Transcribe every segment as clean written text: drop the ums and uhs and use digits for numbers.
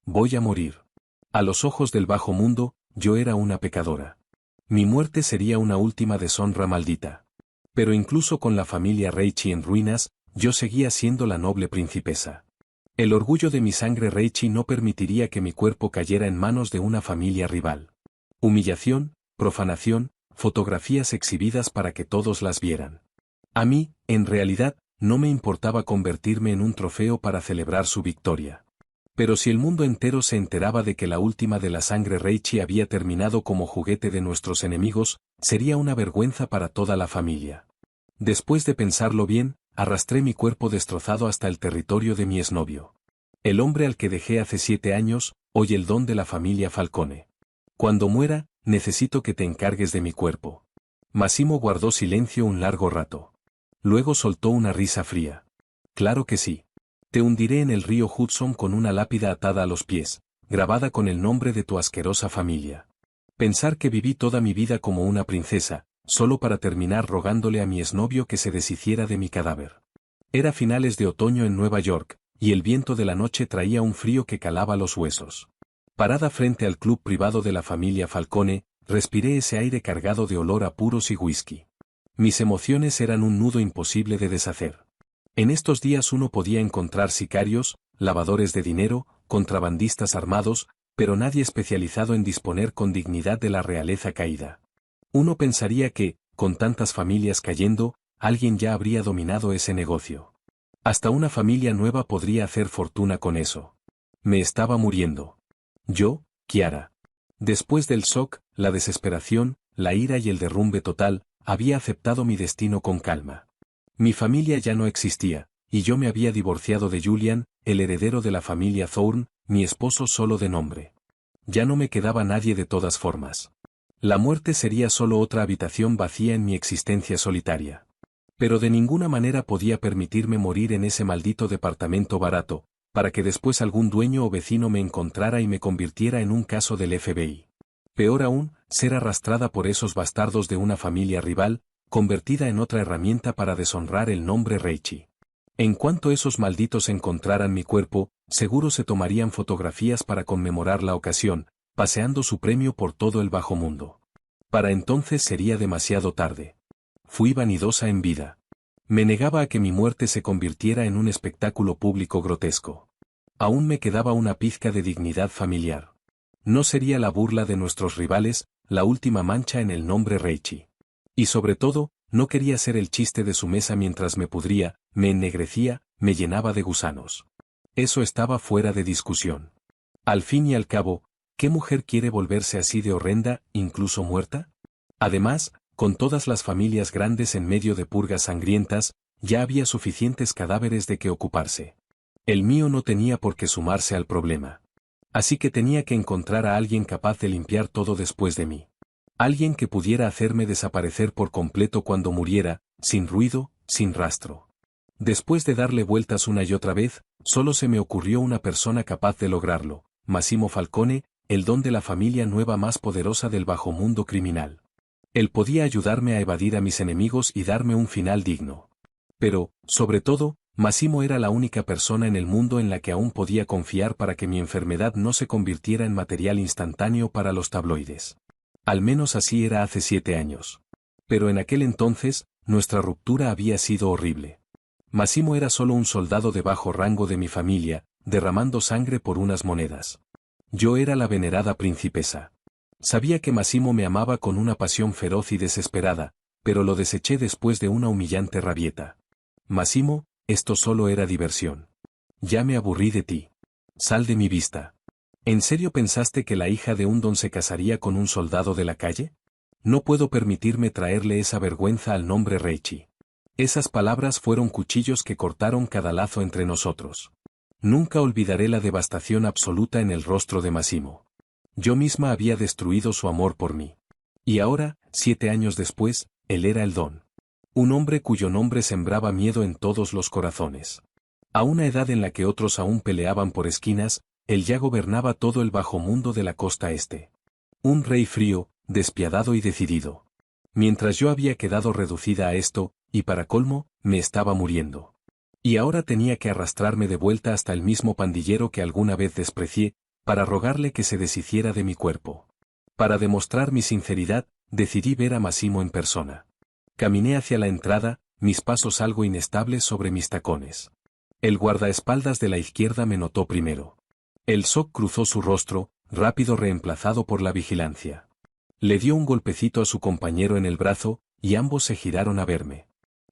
voy a morir. A los ojos del bajo mundo, yo era una pecadora. Mi muerte sería una última deshonra maldita. Pero incluso con la familia Reichi en ruinas, yo seguía siendo la noble princesa. El orgullo de mi sangre Reichi no permitiría que mi cuerpo cayera en manos de una familia rival. Humillación, profanación, fotografías exhibidas para que todos las vieran. A mí, en realidad, no me importaba convertirme en un trofeo para celebrar su victoria. Pero si el mundo entero se enteraba de que la última de la sangre Reichi había terminado como juguete de nuestros enemigos, sería una vergüenza para toda la familia. Después de pensarlo bien, arrastré mi cuerpo destrozado hasta el territorio de mi exnovio. El hombre al que dejé hace 7 años, hoy el don de la familia Falcone. Cuando muera, necesito que te encargues de mi cuerpo. Massimo guardó silencio un largo rato. Luego soltó una risa fría. Claro que sí. Te hundiré en el río Hudson con una lápida atada a los pies, grabada con el nombre de tu asquerosa familia. Pensar que viví toda mi vida como una princesa, solo para terminar rogándole a mi exnovio que se deshiciera de mi cadáver. Era finales de otoño en Nueva York, y el viento de la noche traía un frío que calaba los huesos. Parada frente al club privado de la familia Falcone, respiré ese aire cargado de olor a puros y whisky. Mis emociones eran un nudo imposible de deshacer. En estos días uno podía encontrar sicarios, lavadores de dinero, contrabandistas armados, pero nadie especializado en disponer con dignidad de la realeza caída. Uno pensaría que, con tantas familias cayendo, alguien ya habría dominado ese negocio. Hasta una familia nueva podría hacer fortuna con eso. Me estaba muriendo. Yo, Kiara. Después del shock, la desesperación, la ira y el derrumbe total, había aceptado mi destino con calma. Mi familia ya no existía, y yo me había divorciado de Julian, el heredero de la familia Thorne, mi esposo solo de nombre. Ya no me quedaba nadie de todas formas. La muerte sería solo otra habitación vacía en mi existencia solitaria. Pero de ninguna manera podía permitirme morir en ese maldito departamento barato, para que después algún dueño o vecino me encontrara y me convirtiera en un caso del FBI. Peor aún, ser arrastrada por esos bastardos de una familia rival, convertida en otra herramienta para deshonrar el nombre Reichi. En cuanto esos malditos encontraran mi cuerpo, seguro se tomarían fotografías para conmemorar la ocasión, paseando su premio por todo el bajo mundo. Para entonces sería demasiado tarde. Fui vanidosa en vida. Me negaba a que mi muerte se convirtiera en un espectáculo público grotesco. Aún me quedaba una pizca de dignidad familiar. No sería la burla de nuestros rivales, la última mancha en el nombre Reichi. Y sobre todo, no quería ser el chiste de su mesa mientras me pudría, me ennegrecía, me llenaba de gusanos. Eso estaba fuera de discusión. Al fin y al cabo, ¿qué mujer quiere volverse así de horrenda, incluso muerta? Además, con todas las familias grandes en medio de purgas sangrientas, ya había suficientes cadáveres de que ocuparse. El mío no tenía por qué sumarse al problema. Así que tenía que encontrar a alguien capaz de limpiar todo después de mí. Alguien que pudiera hacerme desaparecer por completo cuando muriera, sin ruido, sin rastro. Después de darle vueltas una y otra vez, solo se me ocurrió una persona capaz de lograrlo, Massimo Falcone, el don de la familia nueva más poderosa del bajo mundo criminal. Él podía ayudarme a evadir a mis enemigos y darme un final digno. Pero, sobre todo, Massimo era la única persona en el mundo en la que aún podía confiar para que mi enfermedad no se convirtiera en material instantáneo para los tabloides. Al menos así era hace 7 años. Pero en aquel entonces, nuestra ruptura había sido horrible. Massimo era solo un soldado de bajo rango de mi familia, derramando sangre por unas monedas. Yo era la venerada princesa. Sabía que Massimo me amaba con una pasión feroz y desesperada, pero lo deseché después de una humillante rabieta. Massimo, esto solo era diversión. Ya me aburrí de ti. Sal de mi vista. ¿En serio pensaste que la hija de un don se casaría con un soldado de la calle? No puedo permitirme traerle esa vergüenza al nombre Reichi. Esas palabras fueron cuchillos que cortaron cada lazo entre nosotros. Nunca olvidaré la devastación absoluta en el rostro de Massimo. Yo misma había destruido su amor por mí. Y ahora, 7 años después, él era el don. Un hombre cuyo nombre sembraba miedo en todos los corazones. A una edad en la que otros aún peleaban por esquinas, él ya gobernaba todo el bajo mundo de la costa este. Un rey frío, despiadado y decidido. Mientras yo había quedado reducida a esto, y para colmo, me estaba muriendo. Y ahora tenía que arrastrarme de vuelta hasta el mismo pandillero que alguna vez desprecié, para rogarle que se deshiciera de mi cuerpo. Para demostrar mi sinceridad, decidí ver a Massimo en persona. Caminé hacia la entrada, mis pasos algo inestables sobre mis tacones. El guardaespaldas de la izquierda me notó primero. El shock cruzó su rostro, rápido reemplazado por la vigilancia. Le dio un golpecito a su compañero en el brazo, y ambos se giraron a verme.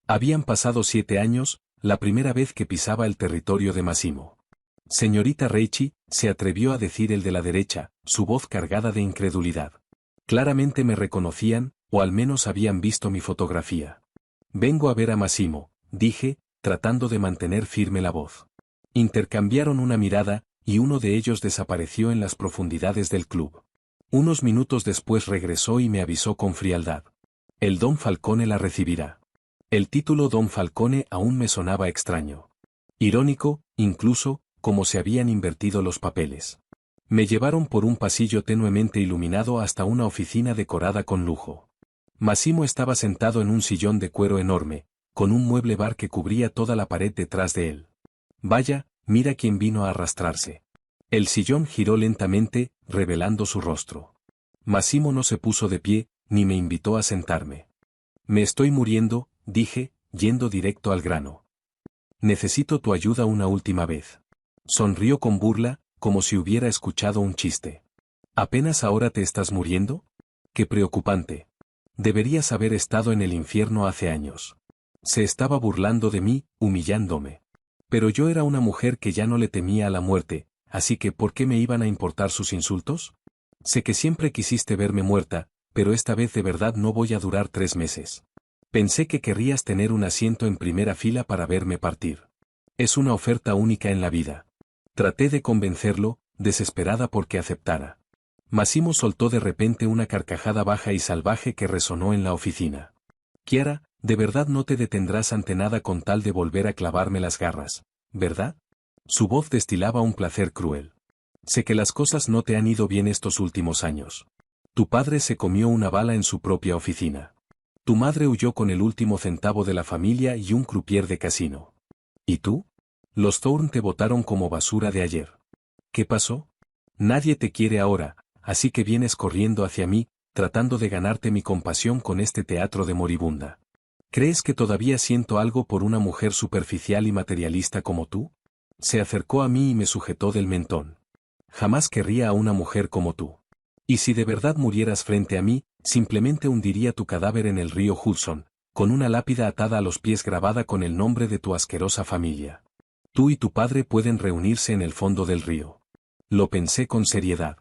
Habían pasado 7 años, la primera vez que pisaba el territorio de Massimo. Señorita Reichi, se atrevió a decir el de la derecha, su voz cargada de incredulidad. Claramente me reconocían, o al menos habían visto mi fotografía. Vengo a ver a Massimo, dije, tratando de mantener firme la voz. Intercambiaron una mirada, y uno de ellos desapareció en las profundidades del club. Unos minutos después regresó y me avisó con frialdad. El Don Falcone la recibirá. El título Don Falcone aún me sonaba extraño. Irónico, incluso, como se habían invertido los papeles. Me llevaron por un pasillo tenuemente iluminado hasta una oficina decorada con lujo. Massimo estaba sentado en un sillón de cuero enorme, con un mueble bar que cubría toda la pared detrás de él. Vaya, mira quién vino a arrastrarse. El sillón giró lentamente, revelando su rostro. Massimo no se puso de pie, ni me invitó a sentarme. Me estoy muriendo, dije, yendo directo al grano. Necesito tu ayuda una última vez. Sonrió con burla, como si hubiera escuchado un chiste. ¿Apenas ahora te estás muriendo? ¡Qué preocupante! Deberías haber estado en el infierno hace años. Se estaba burlando de mí, humillándome. Pero yo era una mujer que ya no le temía a la muerte, así que ¿por qué me iban a importar sus insultos? Sé que siempre quisiste verme muerta, pero esta vez de verdad no voy a durar 3 meses. Pensé que querrías tener un asiento en primera fila para verme partir. Es una oferta única en la vida. Traté de convencerlo, desesperada porque aceptara. Massimo soltó de repente una carcajada baja y salvaje que resonó en la oficina. Chiara, de verdad no te detendrás ante nada con tal de volver a clavarme las garras, ¿verdad? Su voz destilaba un placer cruel. Sé que las cosas no te han ido bien estos últimos años. Tu padre se comió una bala en su propia oficina. Tu madre huyó con el último centavo de la familia y un croupier de casino. ¿Y tú? Los Thorne te botaron como basura de ayer. ¿Qué pasó? Nadie te quiere ahora, así que vienes corriendo hacia mí, tratando de ganarte mi compasión con este teatro de moribunda. ¿Crees que todavía siento algo por una mujer superficial y materialista como tú? Se acercó a mí y me sujetó del mentón. Jamás querría a una mujer como tú. Y si de verdad murieras frente a mí, simplemente hundiría tu cadáver en el río Hudson, con una lápida atada a los pies grabada con el nombre de tu asquerosa familia. Tú y tu padre pueden reunirse en el fondo del río. Lo pensé con seriedad.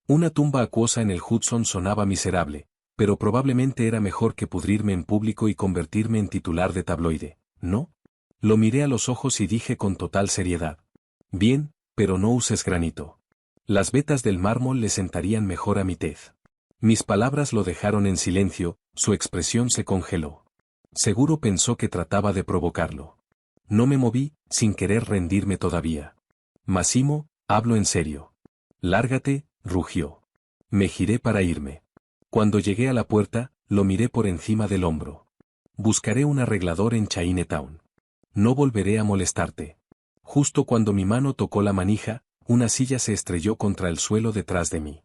Una tumba acuosa en el Hudson sonaba miserable, pero probablemente era mejor que pudrirme en público y convertirme en titular de tabloide, ¿no? Lo miré a los ojos y dije con total seriedad. Bien, pero no uses granito. Las vetas del mármol le sentarían mejor a mi tez. Mis palabras lo dejaron en silencio, su expresión se congeló. Seguro pensó que trataba de provocarlo. No me moví, sin querer rendirme todavía. Massimo, hablo en serio. Lárgate, rugió. Me giré para irme. Cuando llegué a la puerta, lo miré por encima del hombro. Buscaré un arreglador en Chinatown. No volveré a molestarte. Justo cuando mi mano tocó la manija, una silla se estrelló contra el suelo detrás de mí.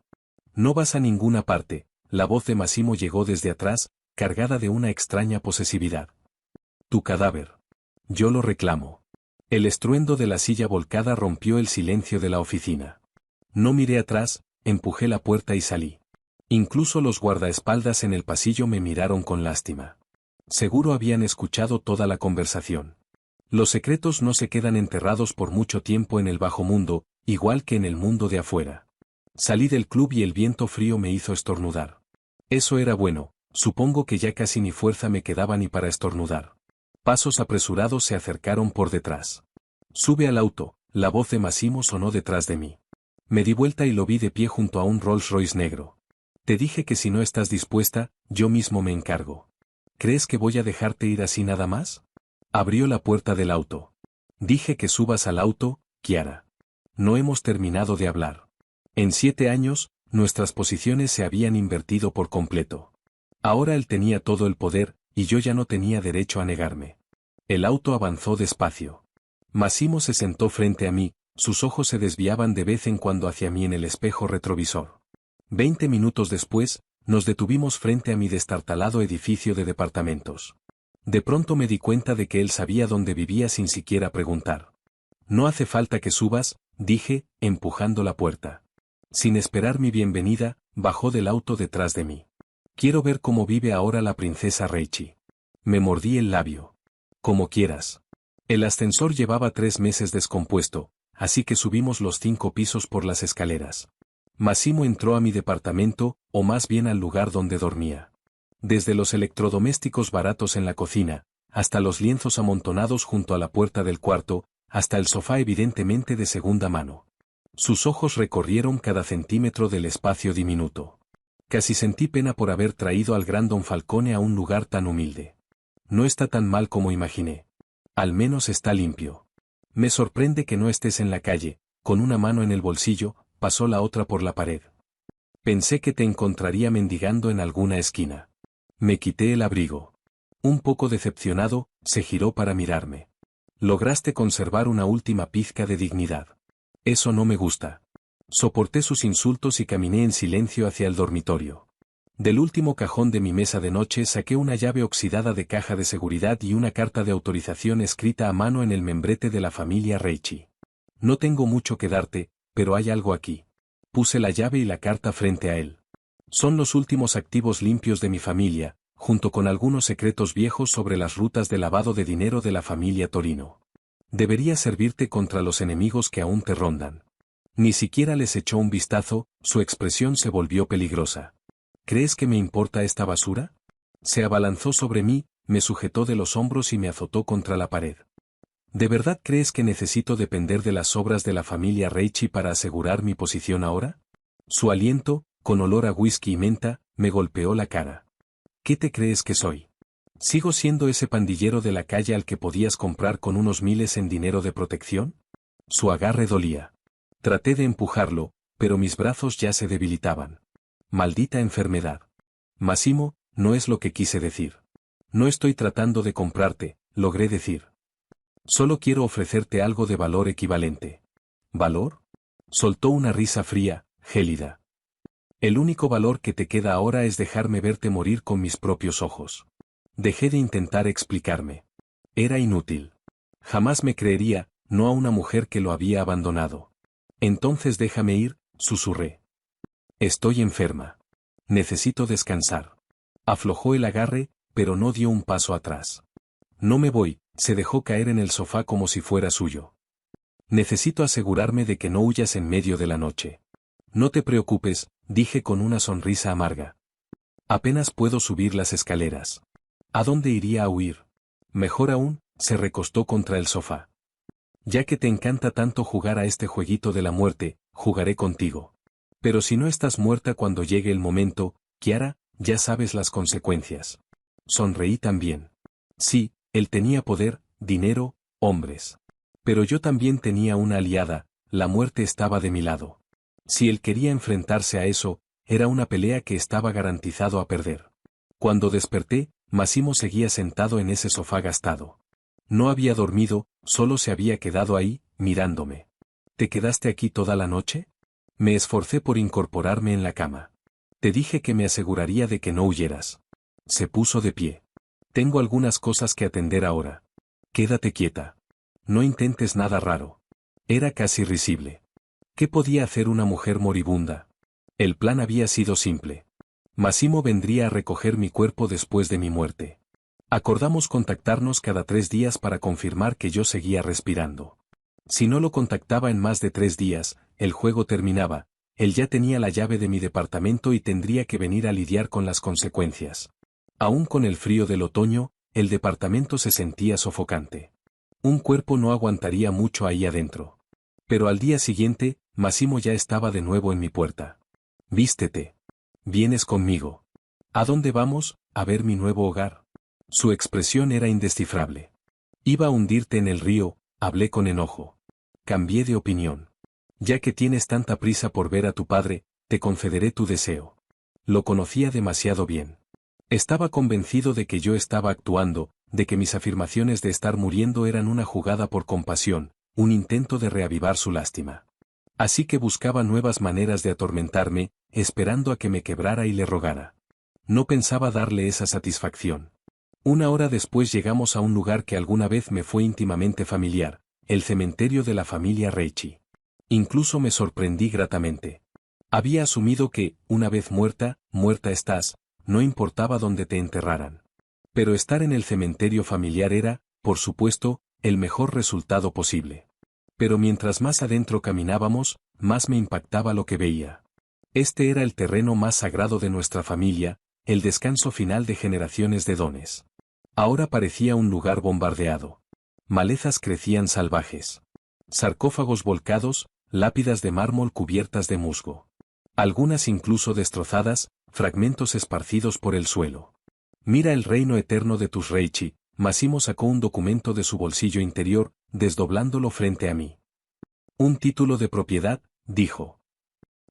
No vas a ninguna parte, la voz de Massimo llegó desde atrás, cargada de una extraña posesividad. Tu cadáver. Yo lo reclamo. El estruendo de la silla volcada rompió el silencio de la oficina. No miré atrás, empujé la puerta y salí. Incluso los guardaespaldas en el pasillo me miraron con lástima. Seguro habían escuchado toda la conversación. Los secretos no se quedan enterrados por mucho tiempo en el bajo mundo, igual que en el mundo de afuera. Salí del club y el viento frío me hizo estornudar. Eso era bueno, supongo que ya casi ni fuerza me quedaba ni para estornudar. Pasos apresurados se acercaron por detrás. Sube al auto, la voz de Massimo sonó detrás de mí. Me di vuelta y lo vi de pie junto a un Rolls Royce negro. Te dije que si no estás dispuesta, yo mismo me encargo. ¿Crees que voy a dejarte ir así nada más? Abrió la puerta del auto. Dije que subas al auto, Chiara. No hemos terminado de hablar. En 7 años, nuestras posiciones se habían invertido por completo. Ahora él tenía todo el poder, y yo ya no tenía derecho a negarme. El auto avanzó despacio. Massimo se sentó frente a mí, Sus ojos se desviaban de vez en cuando hacia mí en el espejo retrovisor. 20 minutos después, nos detuvimos frente a mi destartalado edificio de departamentos. De pronto me di cuenta de que él sabía dónde vivía sin siquiera preguntar. No hace falta que subas, dije, empujando la puerta. Sin esperar mi bienvenida, bajó del auto detrás de mí. Quiero ver cómo vive ahora la princesa Reichi. Me mordí el labio. Como quieras. El ascensor llevaba 3 meses descompuesto, así que subimos los 5 pisos por las escaleras. Massimo entró a mi departamento, o más bien al lugar donde dormía. Desde los electrodomésticos baratos en la cocina, hasta los lienzos amontonados junto a la puerta del cuarto, hasta el sofá evidentemente de segunda mano. Sus ojos recorrieron cada centímetro del espacio diminuto. Casi sentí pena por haber traído al gran Don Falcone a un lugar tan humilde. No está tan mal como imaginé. Al menos está limpio. Me sorprende que no estés en la calle, con una mano en el bolsillo, pasó la otra por la pared. Pensé que te encontraría mendigando en alguna esquina. Me quité el abrigo. Un poco decepcionado, se giró para mirarme. Lograste conservar una última pizca de dignidad. Eso no me gusta. Soporté sus insultos y caminé en silencio hacia el dormitorio. Del último cajón de mi mesa de noche saqué una llave oxidada de caja de seguridad y una carta de autorización escrita a mano en el membrete de la familia Reichi. No tengo mucho que darte, pero hay algo aquí. Puse la llave y la carta frente a él. Son los últimos activos limpios de mi familia, junto con algunos secretos viejos sobre las rutas de lavado de dinero de la familia Torino. Debería servirte contra los enemigos que aún te rondan. Ni siquiera les echó un vistazo, su expresión se volvió peligrosa. ¿Crees que me importa esta basura? Se abalanzó sobre mí, me sujetó de los hombros y me azotó contra la pared. ¿De verdad crees que necesito depender de las obras de la familia Reichi para asegurar mi posición ahora? Su aliento, con olor a whisky y menta, me golpeó la cara. ¿Qué te crees que soy? ¿Sigo siendo ese pandillero de la calle al que podías comprar con unos miles en dinero de protección? Su agarre dolía. Traté de empujarlo, pero mis brazos ya se debilitaban. Maldita enfermedad. Massimo, no es lo que quise decir. No estoy tratando de comprarte, logré decir. Solo quiero ofrecerte algo de valor equivalente. ¿Valor? Soltó una risa fría, gélida. El único valor que te queda ahora es dejarme verte morir con mis propios ojos. Dejé de intentar explicarme. Era inútil. Jamás me creería, no a una mujer que lo había abandonado. Entonces déjame ir, susurré. Estoy enferma. Necesito descansar. Aflojó el agarre, pero no dio un paso atrás. No me voy, se dejó caer en el sofá como si fuera suyo. Necesito asegurarme de que no huyas en medio de la noche. No te preocupes, dije con una sonrisa amarga. Apenas puedo subir las escaleras. ¿A dónde iría a huir? Mejor aún, se recostó contra el sofá. Ya que te encanta tanto jugar a este jueguito de la muerte, jugaré contigo. Pero si no estás muerta cuando llegue el momento, Chiara, ya sabes las consecuencias. Sonreí también. Sí, él tenía poder, dinero, hombres. Pero yo también tenía una aliada, la muerte estaba de mi lado. Si él quería enfrentarse a eso, era una pelea que estaba garantizado a perder. Cuando desperté, Massimo seguía sentado en ese sofá gastado. No había dormido, solo se había quedado ahí, mirándome. ¿Te quedaste aquí toda la noche? Me esforcé por incorporarme en la cama. Te dije que me aseguraría de que no huyeras. Se puso de pie. Tengo algunas cosas que atender ahora. Quédate quieta. No intentes nada raro. Era casi risible. ¿Qué podía hacer una mujer moribunda? El plan había sido simple. Massimo vendría a recoger mi cuerpo después de mi muerte. Acordamos contactarnos cada 3 días para confirmar que yo seguía respirando. Si no lo contactaba en más de 3 días, el juego terminaba, él ya tenía la llave de mi departamento y tendría que venir a lidiar con las consecuencias. Aún con el frío del otoño, el departamento se sentía sofocante. Un cuerpo no aguantaría mucho ahí adentro. Pero al día siguiente, Massimo ya estaba de nuevo en mi puerta. Vístete. Vienes conmigo. ¿A dónde vamos? A ver mi nuevo hogar. Su expresión era indescifrable. Iba a hundirte en el río, hablé con enojo. Cambié de opinión. Ya que tienes tanta prisa por ver a tu padre, te concederé tu deseo. Lo conocía demasiado bien. Estaba convencido de que yo estaba actuando, de que mis afirmaciones de estar muriendo eran una jugada por compasión, un intento de reavivar su lástima. Así que buscaba nuevas maneras de atormentarme, esperando a que me quebrara y le rogara. No pensaba darle esa satisfacción. Una hora después llegamos a un lugar que alguna vez me fue íntimamente familiar, el cementerio de la familia Reichi. Incluso me sorprendí gratamente. Había asumido que, una vez muerta, muerta estás, no importaba dónde te enterraran. Pero estar en el cementerio familiar era, por supuesto, el mejor resultado posible. Pero mientras más adentro caminábamos, más me impactaba lo que veía. Este era el terreno más sagrado de nuestra familia, el descanso final de generaciones de dones. Ahora parecía un lugar bombardeado. Malezas crecían salvajes. Sarcófagos volcados, lápidas de mármol cubiertas de musgo. Algunas incluso destrozadas, fragmentos esparcidos por el suelo. Mira el reino eterno de tus Reichi. Massimo sacó un documento de su bolsillo interior, desdoblándolo frente a mí. Un título de propiedad, dijo.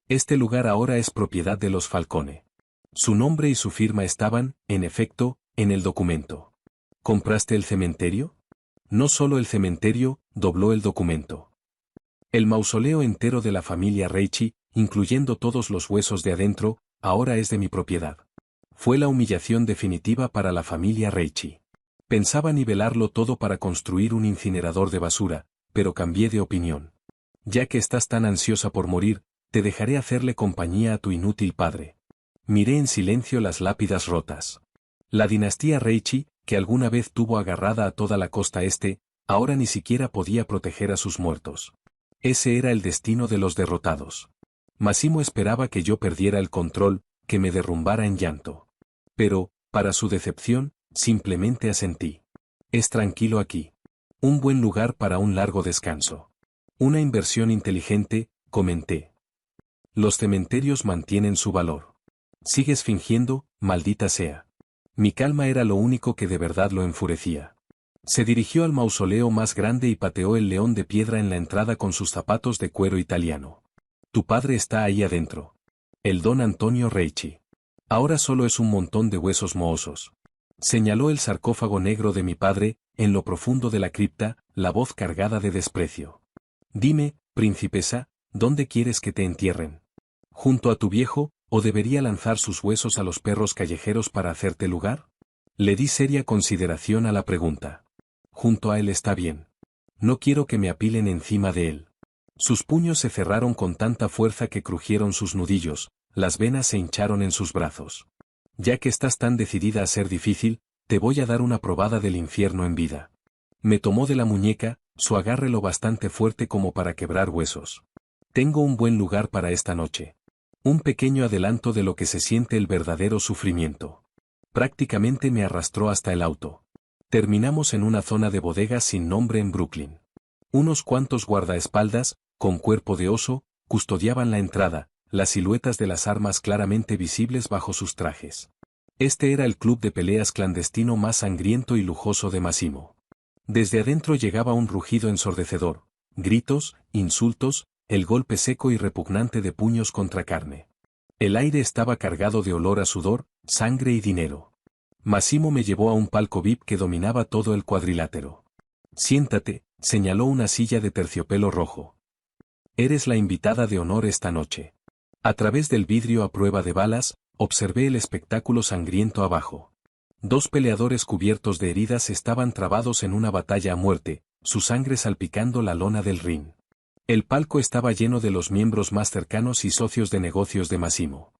Este lugar ahora es propiedad de los Falcone. Su nombre y su firma estaban, en efecto, en el documento. ¿Compraste el cementerio? No solo el cementerio, dobló el documento. El mausoleo entero de la familia Reichi, incluyendo todos los huesos de adentro, ahora es de mi propiedad. Fue la humillación definitiva para la familia Reichi. Pensaba nivelarlo todo para construir un incinerador de basura, pero cambié de opinión. Ya que estás tan ansiosa por morir, te dejaré hacerle compañía a tu inútil padre. Miré en silencio las lápidas rotas. La dinastía Reichi, que alguna vez tuvo agarrada a toda la costa este, ahora ni siquiera podía proteger a sus muertos. Ese era el destino de los derrotados. Massimo esperaba que yo perdiera el control, que me derrumbara en llanto. Pero, para su decepción, simplemente asentí. Es tranquilo aquí. Un buen lugar para un largo descanso. Una inversión inteligente, comenté. Los cementerios mantienen su valor. Sigues fingiendo, maldita sea. Mi calma era lo único que de verdad lo enfurecía. Se dirigió al mausoleo más grande y pateó el león de piedra en la entrada con sus zapatos de cuero italiano. Tu padre está ahí adentro. El don Antonio Reichi. Ahora solo es un montón de huesos mohosos. Señaló el sarcófago negro de mi padre, en lo profundo de la cripta, la voz cargada de desprecio. Dime, princesa, ¿dónde quieres que te entierren? ¿Junto a tu viejo, o debería lanzar sus huesos a los perros callejeros para hacerte lugar? Le di seria consideración a la pregunta. Junto a él está bien. No quiero que me apilen encima de él. Sus puños se cerraron con tanta fuerza que crujieron sus nudillos, las venas se hincharon en sus brazos. Ya que estás tan decidida a ser difícil, te voy a dar una probada del infierno en vida. Me tomó de la muñeca, su agarre lo bastante fuerte como para quebrar huesos. Tengo un buen lugar para esta noche. Un pequeño adelanto de lo que se siente el verdadero sufrimiento. Prácticamente me arrastró hasta el auto. Terminamos en una zona de bodegas sin nombre en Brooklyn. Unos cuantos guardaespaldas, con cuerpo de oso, custodiaban la entrada, las siluetas de las armas claramente visibles bajo sus trajes. Este era el club de peleas clandestino más sangriento y lujoso de Massimo. Desde adentro llegaba un rugido ensordecedor, gritos, insultos, el golpe seco y repugnante de puños contra carne. El aire estaba cargado de olor a sudor, sangre y dinero. Massimo me llevó a un palco VIP que dominaba todo el cuadrilátero. Siéntate, señaló una silla de terciopelo rojo. Eres la invitada de honor esta noche. A través del vidrio a prueba de balas, observé el espectáculo sangriento abajo. Dos peleadores cubiertos de heridas estaban trabados en una batalla a muerte, su sangre salpicando la lona del ring. El palco estaba lleno de los miembros más cercanos y socios de negocios de Massimo.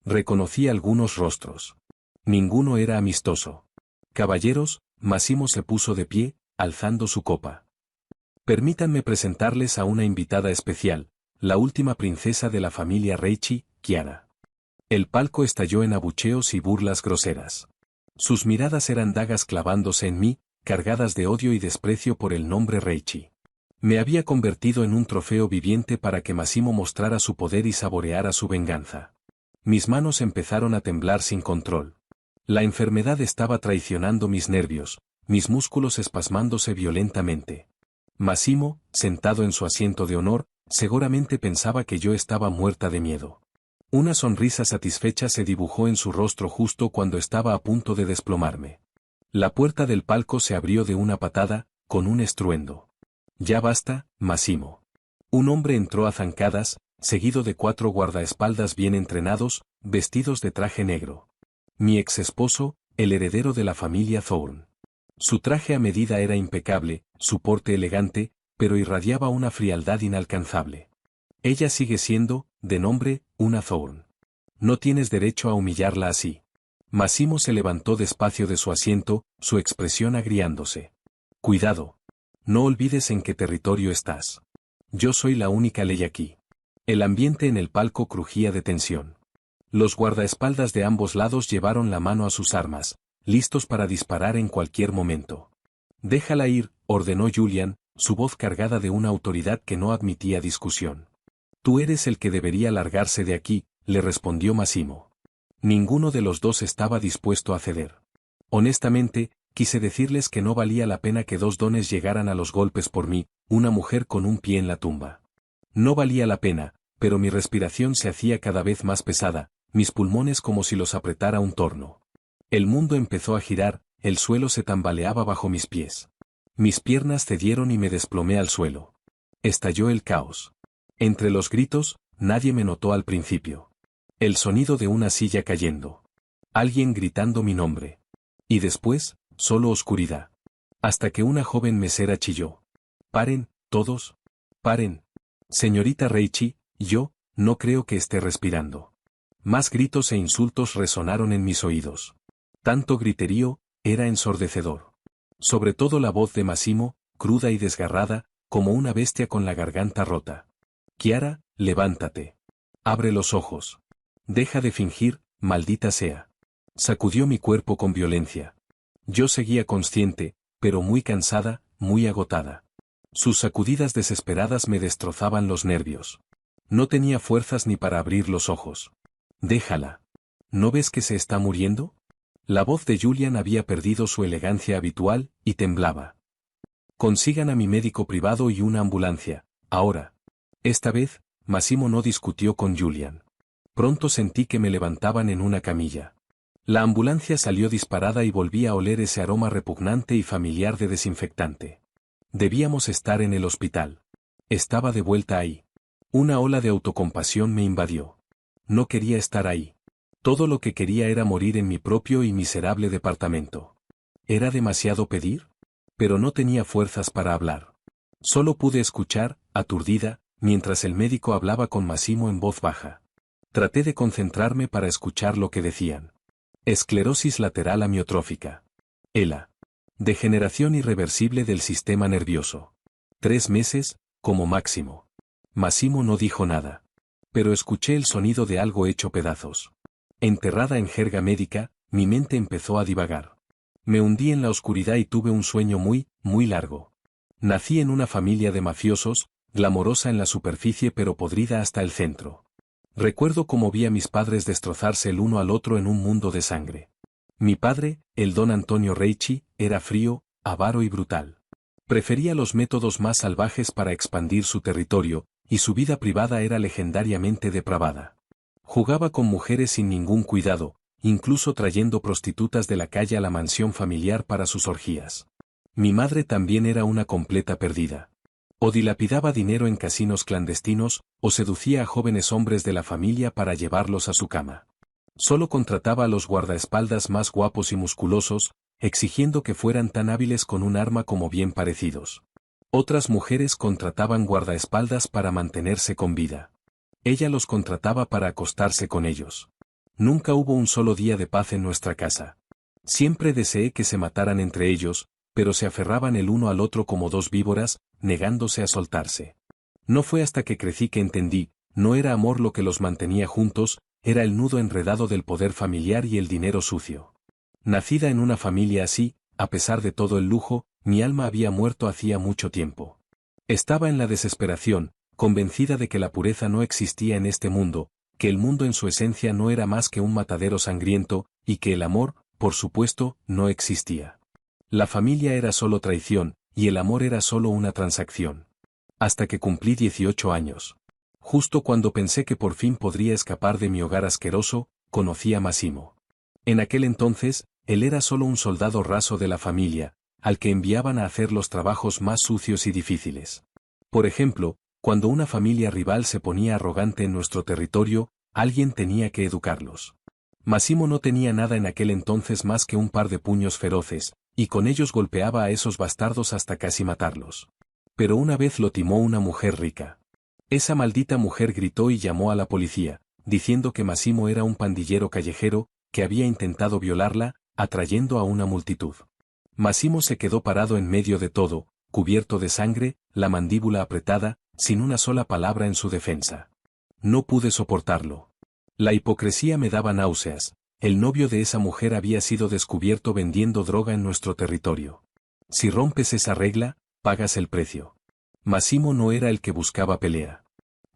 Reconocí algunos rostros. Ninguno era amistoso. Caballeros, Massimo se puso de pie, alzando su copa. Permítanme presentarles a una invitada especial, la última princesa de la familia Reichi, Chiara. El palco estalló en abucheos y burlas groseras. Sus miradas eran dagas clavándose en mí, cargadas de odio y desprecio por el nombre Reichi. Me había convertido en un trofeo viviente para que Massimo mostrara su poder y saboreara su venganza. Mis manos empezaron a temblar sin control. La enfermedad estaba traicionando mis nervios, mis músculos espasmándose violentamente. Massimo, sentado en su asiento de honor, seguramente pensaba que yo estaba muerta de miedo. Una sonrisa satisfecha se dibujó en su rostro justo cuando estaba a punto de desplomarme. La puerta del palco se abrió de una patada, con un estruendo. Ya basta, Massimo. Un hombre entró a zancadas, seguido de 4 guardaespaldas bien entrenados, vestidos de traje negro. Mi ex esposo, el heredero de la familia Thorne. Su traje a medida era impecable, su porte elegante, pero irradiaba una frialdad inalcanzable. Ella sigue siendo, de nombre, una Thorne. No tienes derecho a humillarla así. Massimo se levantó despacio de su asiento, su expresión agriándose. Cuidado. No olvides en qué territorio estás. Yo soy la única ley aquí. El ambiente en el palco crujía de tensión. Los guardaespaldas de ambos lados llevaron la mano a sus armas, listos para disparar en cualquier momento. Déjala ir, ordenó Julian, su voz cargada de una autoridad que no admitía discusión. Tú eres el que debería largarse de aquí, le respondió Massimo. Ninguno de los dos estaba dispuesto a ceder. Honestamente, quise decirles que no valía la pena que 2 dones llegaran a los golpes por mí, una mujer con un pie en la tumba. No valía la pena, pero mi respiración se hacía cada vez más pesada, mis pulmones como si los apretara un torno. El mundo empezó a girar, el suelo se tambaleaba bajo mis pies. Mis piernas cedieron y me desplomé al suelo. Estalló el caos. Entre los gritos, nadie me notó al principio. El sonido de una silla cayendo. Alguien gritando mi nombre. Y después, solo oscuridad. Hasta que una joven mesera chilló. Paren, todos. Paren. Señorita Reichi, yo, no creo que esté respirando. Más gritos e insultos resonaron en mis oídos. Tanto griterío, era ensordecedor. Sobre todo la voz de Massimo, cruda y desgarrada, como una bestia con la garganta rota. Chiara, levántate. Abre los ojos. Deja de fingir, maldita sea. Sacudió mi cuerpo con violencia. Yo seguía consciente, pero muy cansada, muy agotada. Sus sacudidas desesperadas me destrozaban los nervios. No tenía fuerzas ni para abrir los ojos. Déjala. ¿No ves que se está muriendo? La voz de Julian había perdido su elegancia habitual, y temblaba. Consigan a mi médico privado y una ambulancia, ahora. Esta vez, Massimo no discutió con Julian. Pronto sentí que me levantaban en una camilla. La ambulancia salió disparada y volví a oler ese aroma repugnante y familiar de desinfectante. Debíamos estar en el hospital. Estaba de vuelta ahí. Una ola de autocompasión me invadió. No quería estar ahí. Todo lo que quería era morir en mi propio y miserable departamento. ¿Era demasiado pedir? Pero no tenía fuerzas para hablar. Solo pude escuchar, aturdida, mientras el médico hablaba con Massimo en voz baja. Traté de concentrarme para escuchar lo que decían. Esclerosis lateral amiotrófica. ELA. Degeneración irreversible del sistema nervioso. 3 meses, como máximo. Massimo no dijo nada. Pero escuché el sonido de algo hecho pedazos. Enterrada en jerga médica, mi mente empezó a divagar. Me hundí en la oscuridad y tuve un sueño muy, muy largo. Nací en una familia de mafiosos, glamorosa en la superficie pero podrida hasta el centro. Recuerdo cómo vi a mis padres destrozarse el uno al otro en un mundo de sangre. Mi padre, el don Antonio Reichi, era frío, avaro y brutal. Prefería los métodos más salvajes para expandir su territorio, y su vida privada era legendariamente depravada. Jugaba con mujeres sin ningún cuidado, incluso trayendo prostitutas de la calle a la mansión familiar para sus orgías. Mi madre también era una completa perdida. O dilapidaba dinero en casinos clandestinos, o seducía a jóvenes hombres de la familia para llevarlos a su cama. Solo contrataba a los guardaespaldas más guapos y musculosos, exigiendo que fueran tan hábiles con un arma como bien parecidos. Otras mujeres contrataban guardaespaldas para mantenerse con vida. Ella los contrataba para acostarse con ellos. Nunca hubo un solo día de paz en nuestra casa. Siempre deseé que se mataran entre ellos, pero se aferraban el uno al otro como 2 víboras, negándose a soltarse. No fue hasta que crecí que entendí, no era amor lo que los mantenía juntos, era el nudo enredado del poder familiar y el dinero sucio. Nacida en una familia así, a pesar de todo el lujo, mi alma había muerto hacía mucho tiempo. Estaba en la desesperación, convencida de que la pureza no existía en este mundo, que el mundo en su esencia no era más que un matadero sangriento, y que el amor, por supuesto, no existía. La familia era solo traición, y el amor era solo una transacción. Hasta que cumplí 18 años. Justo cuando pensé que por fin podría escapar de mi hogar asqueroso, conocí a Massimo. En aquel entonces, él era solo un soldado raso de la familia, al que enviaban a hacer los trabajos más sucios y difíciles. Por ejemplo, cuando una familia rival se ponía arrogante en nuestro territorio, alguien tenía que educarlos. Massimo no tenía nada en aquel entonces más que un par de puños feroces, y con ellos golpeaba a esos bastardos hasta casi matarlos. Pero una vez lo timó una mujer rica. Esa maldita mujer gritó y llamó a la policía, diciendo que Massimo era un pandillero callejero, que había intentado violarla, atrayendo a una multitud. Massimo se quedó parado en medio de todo, cubierto de sangre, la mandíbula apretada, sin una sola palabra en su defensa. No pude soportarlo. La hipocresía me daba náuseas. El novio de esa mujer había sido descubierto vendiendo droga en nuestro territorio. Si rompes esa regla, pagas el precio. Massimo no era el que buscaba pelea.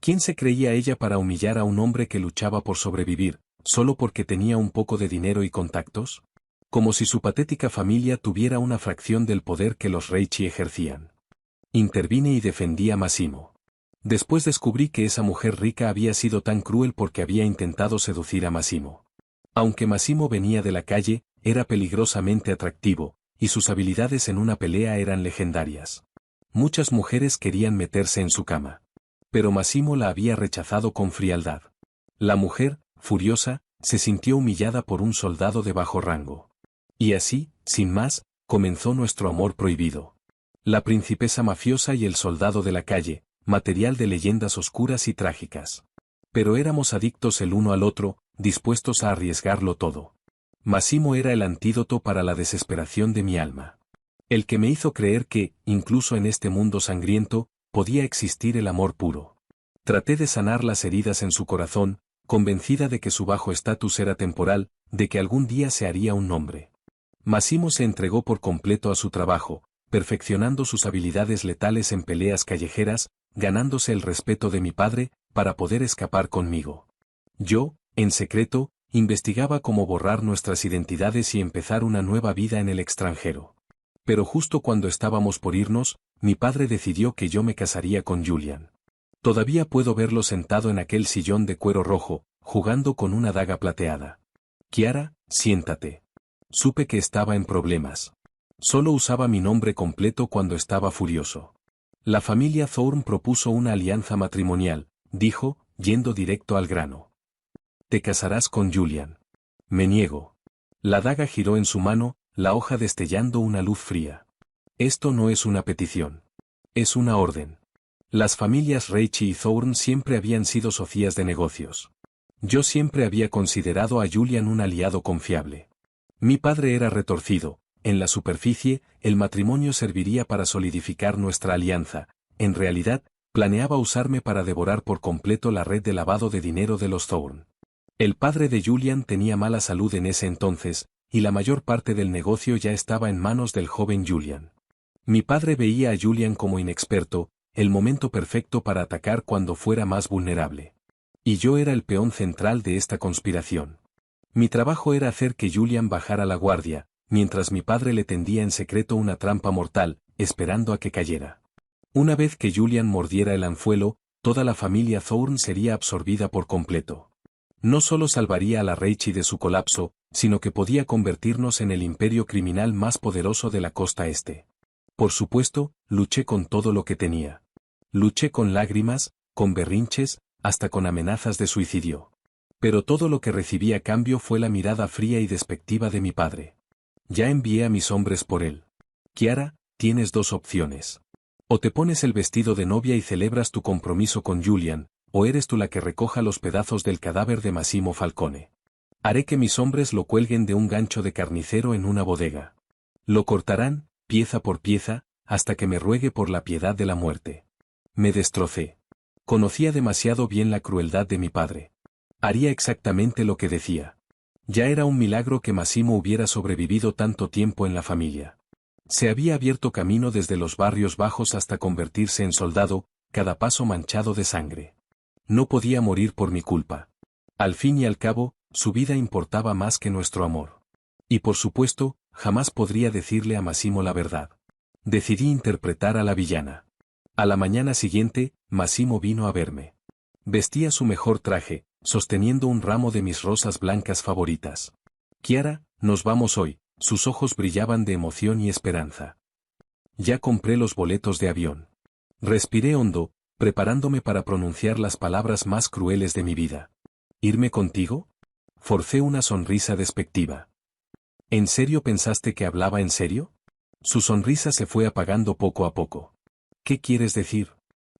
¿Quién se creía ella para humillar a un hombre que luchaba por sobrevivir, solo porque tenía un poco de dinero y contactos? Como si su patética familia tuviera una fracción del poder que los Ricci ejercían. Intervine y defendí a Massimo. Después descubrí que esa mujer rica había sido tan cruel porque había intentado seducir a Massimo. Aunque Massimo venía de la calle, era peligrosamente atractivo, y sus habilidades en una pelea eran legendarias. Muchas mujeres querían meterse en su cama. Pero Massimo la había rechazado con frialdad. La mujer, furiosa, se sintió humillada por un soldado de bajo rango. Y así, sin más, comenzó nuestro amor prohibido. La princesa mafiosa y el soldado de la calle, material de leyendas oscuras y trágicas. Pero éramos adictos el uno al otro, dispuestos a arriesgarlo todo. Massimo era el antídoto para la desesperación de mi alma. El que me hizo creer que, incluso en este mundo sangriento, podía existir el amor puro. Traté de sanar las heridas en su corazón, convencida de que su bajo estatus era temporal, de que algún día se haría un nombre. Massimo se entregó por completo a su trabajo, perfeccionando sus habilidades letales en peleas callejeras, ganándose el respeto de mi padre, para poder escapar conmigo. Yo, en secreto, investigaba cómo borrar nuestras identidades y empezar una nueva vida en el extranjero. Pero justo cuando estábamos por irnos, mi padre decidió que yo me casaría con Julian. Todavía puedo verlo sentado en aquel sillón de cuero rojo, jugando con una daga plateada. Chiara, siéntate. Supe que estaba en problemas. Solo usaba mi nombre completo cuando estaba furioso. La familia Thorne propuso una alianza matrimonial, dijo, yendo directo al grano. Te casarás con Julian. Me niego. La daga giró en su mano, la hoja destellando una luz fría. Esto no es una petición. Es una orden. Las familias Ricci y Thorne siempre habían sido socias de negocios. Yo siempre había considerado a Julian un aliado confiable. Mi padre era retorcido. En la superficie, el matrimonio serviría para solidificar nuestra alianza. En realidad, planeaba usarme para devorar por completo la red de lavado de dinero de los Thorne. El padre de Julian tenía mala salud en ese entonces, y la mayor parte del negocio ya estaba en manos del joven Julian. Mi padre veía a Julian como inexperto, el momento perfecto para atacar cuando fuera más vulnerable. Y yo era el peón central de esta conspiración. Mi trabajo era hacer que Julian bajara la guardia, mientras mi padre le tendía en secreto una trampa mortal, esperando a que cayera. Una vez que Julian mordiera el anzuelo, toda la familia Thorne sería absorbida por completo. No solo salvaría a la Ricci de su colapso, sino que podía convertirnos en el imperio criminal más poderoso de la costa este. Por supuesto, luché con todo lo que tenía. Luché con lágrimas, con berrinches, hasta con amenazas de suicidio. Pero todo lo que recibí a cambio fue la mirada fría y despectiva de mi padre. Ya envié a mis hombres por él. Chiara, tienes dos opciones. O te pones el vestido de novia y celebras tu compromiso con Julian, o eres tú la que recoja los pedazos del cadáver de Massimo Falcone. Haré que mis hombres lo cuelguen de un gancho de carnicero en una bodega. Lo cortarán, pieza por pieza, hasta que me ruegue por la piedad de la muerte. Me destrocé. Conocía demasiado bien la crueldad de mi padre. Haría exactamente lo que decía. Ya era un milagro que Massimo hubiera sobrevivido tanto tiempo en la familia. Se había abierto camino desde los barrios bajos hasta convertirse en soldado, cada paso manchado de sangre. No podía morir por mi culpa. Al fin y al cabo, su vida importaba más que nuestro amor. Y por supuesto, jamás podría decirle a Massimo la verdad. Decidí interpretar a la villana. A la mañana siguiente, Massimo vino a verme. Vestía su mejor traje, sosteniendo un ramo de mis rosas blancas favoritas. Chiara, nos vamos hoy. Sus ojos brillaban de emoción y esperanza. Ya compré los boletos de avión. Respiré hondo, preparándome para pronunciar las palabras más crueles de mi vida. ¿Irme contigo? Forcé una sonrisa despectiva. ¿En serio pensaste que hablaba en serio? Su sonrisa se fue apagando poco a poco. ¿Qué quieres decir?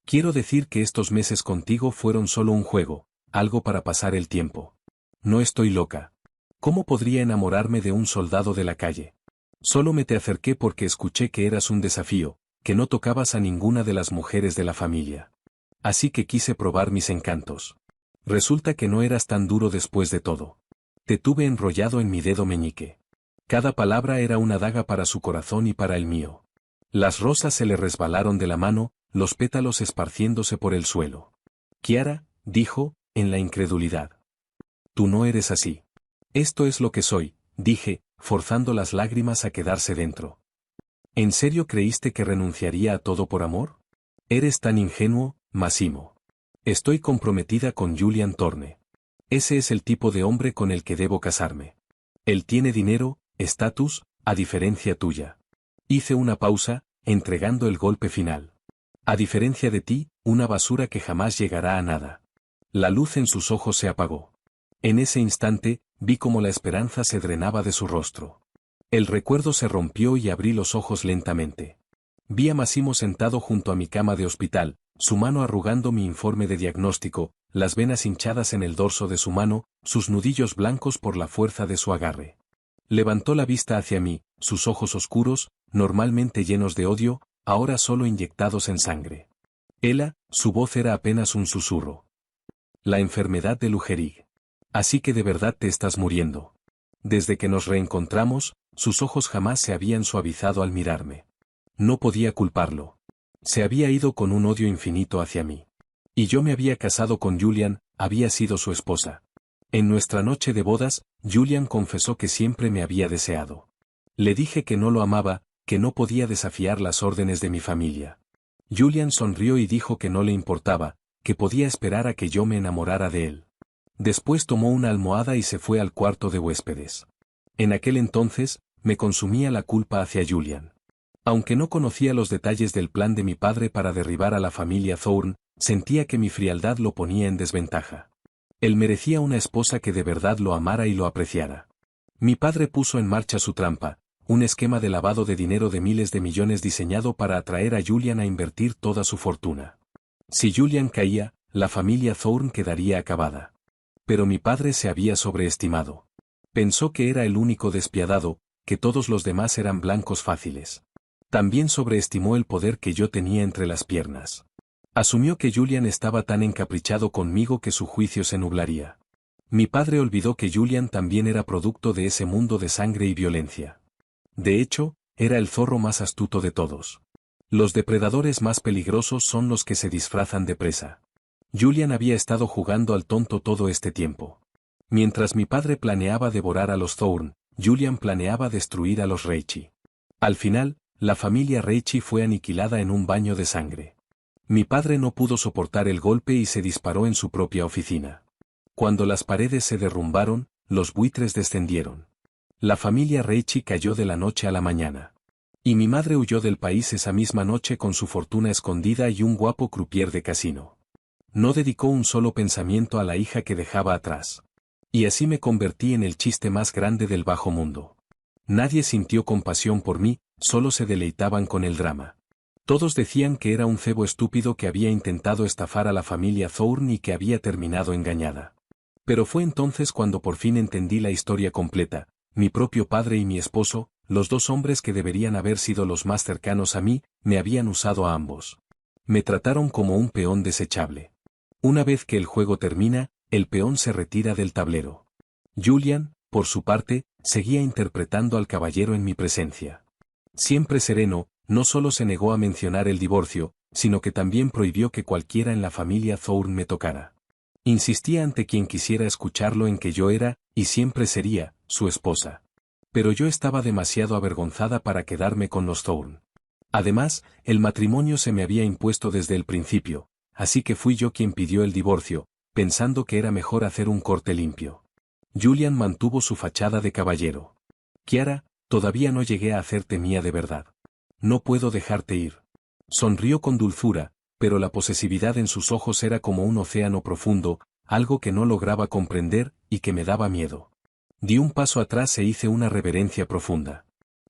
Quiero decir que estos meses contigo fueron solo un juego, algo para pasar el tiempo. No estoy loca. ¿Cómo podría enamorarme de un soldado de la calle? Solo me te acerqué porque escuché que eras un desafío, que no tocabas a ninguna de las mujeres de la familia. Así que quise probar mis encantos. Resulta que no eras tan duro después de todo. Te tuve enrollado en mi dedo meñique. Cada palabra era una daga para su corazón y para el mío. Las rosas se le resbalaron de la mano, los pétalos esparciéndose por el suelo. Kiara, dijo, en la incredulidad. Tú no eres así. Esto es lo que soy, dije, forzando las lágrimas a quedarse dentro. ¿En serio creíste que renunciaría a todo por amor? Eres tan ingenuo, Massimo. Estoy comprometida con Julian Thorne. Ese es el tipo de hombre con el que debo casarme. Él tiene dinero, estatus, a diferencia tuya. Hice una pausa, entregando el golpe final. A diferencia de ti, una basura que jamás llegará a nada. La luz en sus ojos se apagó. En ese instante, vi cómo la esperanza se drenaba de su rostro. El recuerdo se rompió y abrí los ojos lentamente. Vi a Massimo sentado junto a mi cama de hospital, su mano arrugando mi informe de diagnóstico, las venas hinchadas en el dorso de su mano, sus nudillos blancos por la fuerza de su agarre. Levantó la vista hacia mí, sus ojos oscuros, normalmente llenos de odio, ahora solo inyectados en sangre. Ella, su voz era apenas un susurro. La enfermedad de Lou Gehrig. Así que de verdad te estás muriendo. Desde que nos reencontramos, sus ojos jamás se habían suavizado al mirarme. No podía culparlo. Se había ido con un odio infinito hacia mí. Y yo me había casado con Julian, había sido su esposa. En nuestra noche de bodas, Julian confesó que siempre me había deseado. Le dije que no lo amaba, que no podía desafiar las órdenes de mi familia. Julian sonrió y dijo que no le importaba, que podía esperar a que yo me enamorara de él. Después tomó una almohada y se fue al cuarto de huéspedes. En aquel entonces, me consumía la culpa hacia Julian. Aunque no conocía los detalles del plan de mi padre para derribar a la familia Thorne, sentía que mi frialdad lo ponía en desventaja. Él merecía una esposa que de verdad lo amara y lo apreciara. Mi padre puso en marcha su trampa, un esquema de lavado de dinero de miles de millones diseñado para atraer a Julian a invertir toda su fortuna. Si Julian caía, la familia Thorne quedaría acabada. Pero mi padre se había sobreestimado. Pensó que era el único despiadado, que todos los demás eran blancos fáciles. También sobreestimó el poder que yo tenía entre las piernas. Asumió que Julian estaba tan encaprichado conmigo que su juicio se nublaría. Mi padre olvidó que Julian también era producto de ese mundo de sangre y violencia. De hecho, era el zorro más astuto de todos. Los depredadores más peligrosos son los que se disfrazan de presa. Julian había estado jugando al tonto todo este tiempo. Mientras mi padre planeaba devorar a los Thorne, Julian planeaba destruir a los Ricci. Al final, la familia Ricci fue aniquilada en un baño de sangre. Mi padre no pudo soportar el golpe y se disparó en su propia oficina. Cuando las paredes se derrumbaron, los buitres descendieron. La familia Ricci cayó de la noche a la mañana. Y mi madre huyó del país esa misma noche con su fortuna escondida y un guapo croupier de casino. No dedicó un solo pensamiento a la hija que dejaba atrás. Y así me convertí en el chiste más grande del bajo mundo. Nadie sintió compasión por mí, solo se deleitaban con el drama. Todos decían que era un cebo estúpido que había intentado estafar a la familia Thorne y que había terminado engañada. Pero fue entonces cuando por fin entendí la historia completa. Mi propio padre y mi esposo, los dos hombres que deberían haber sido los más cercanos a mí, me habían usado a ambos. Me trataron como un peón desechable. Una vez que el juego termina, el peón se retira del tablero. Julian, por su parte, seguía interpretando al caballero en mi presencia. Siempre sereno, no solo se negó a mencionar el divorcio, sino que también prohibió que cualquiera en la familia Thorne me tocara. Insistía ante quien quisiera escucharlo en que yo era, y siempre sería, su esposa. Pero yo estaba demasiado avergonzada para quedarme con los Thorne. Además, el matrimonio se me había impuesto desde el principio, así que fui yo quien pidió el divorcio, pensando que era mejor hacer un corte limpio. Julian mantuvo su fachada de caballero. Kiara, todavía no llegué a hacerte mía de verdad. No puedo dejarte ir. Sonrió con dulzura, pero la posesividad en sus ojos era como un océano profundo, algo que no lograba comprender y que me daba miedo. Di un paso atrás e hice una reverencia profunda.